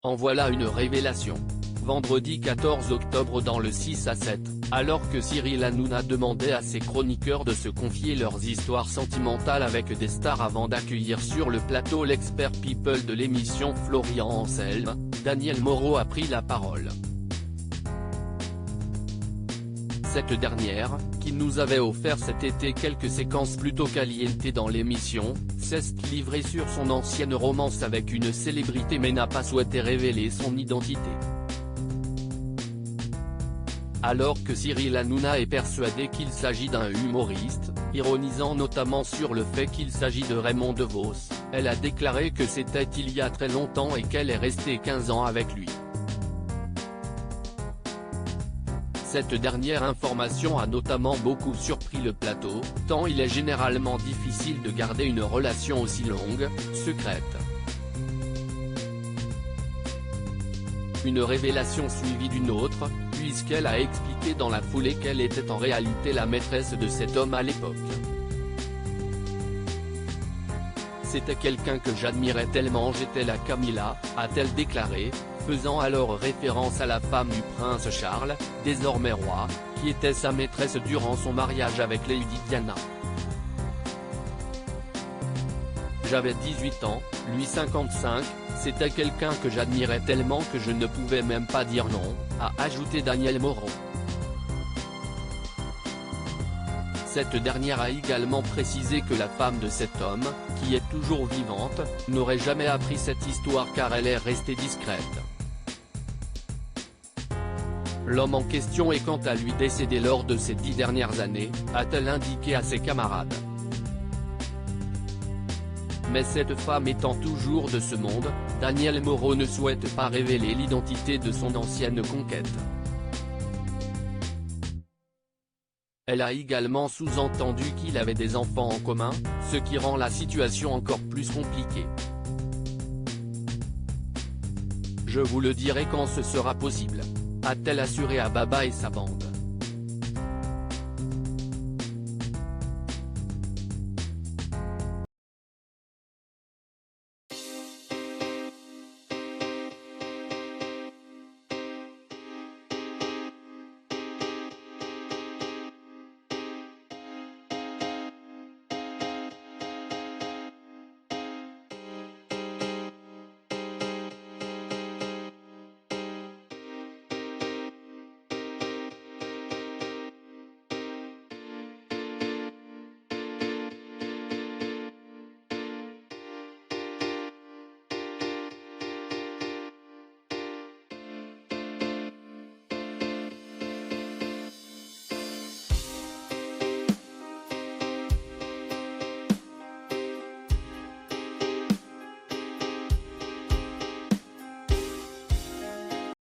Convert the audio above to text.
En voilà une révélation. Vendredi 14 octobre dans le 6 à 7, alors que Cyril Hanouna demandait à ses chroniqueurs de se confier leurs histoires sentimentales avec des stars avant d'accueillir sur le plateau l'expert people de l'émission Florian Anselme, Danielle Moreau a pris la parole. Cette dernière, qui nous avait offert cet été quelques séquences plutôt calientes dans l'émission, s'est livrée sur son ancienne romance avec une célébrité mais n'a pas souhaité révéler son identité. Alors que Cyril Hanouna est persuadé qu'il s'agit d'un humoriste, ironisant notamment sur le fait qu'il s'agit de Raymond DeVos, elle a déclaré que c'était il y a très longtemps et qu'elle est restée 15 ans avec lui. Cette dernière information a notamment beaucoup surpris le plateau, tant il est généralement difficile de garder une relation aussi longue, secrète. Une révélation suivie d'une autre, puisqu'elle a expliqué dans la foulée qu'elle était en réalité la maîtresse de cet homme à l'époque. C'était quelqu'un que j'admirais tellement, j'étais la Camilla, a-t-elle déclaré, faisant alors référence à la femme du prince Charles, désormais roi, qui était sa maîtresse durant son mariage avec Lady Diana. J'avais 18 ans, lui 55, c'était quelqu'un que j'admirais tellement que je ne pouvais même pas dire non, a ajouté Danielle Moreau. Cette dernière a également précisé que la femme de cet homme, qui est toujours vivante, n'aurait jamais appris cette histoire car elle est restée discrète. L'homme en question est quant à lui décédé lors de ces 10 dernières années, a-t-elle indiqué à ses camarades. Mais cette femme étant toujours de ce monde, Danielle Moreau ne souhaite pas révéler l'identité de son ancienne conquête. Elle a également sous-entendu qu'il avait des enfants en commun, ce qui rend la situation encore plus compliquée. Je vous le dirai quand ce sera possible, a-t-elle assuré à Baba et sa bande.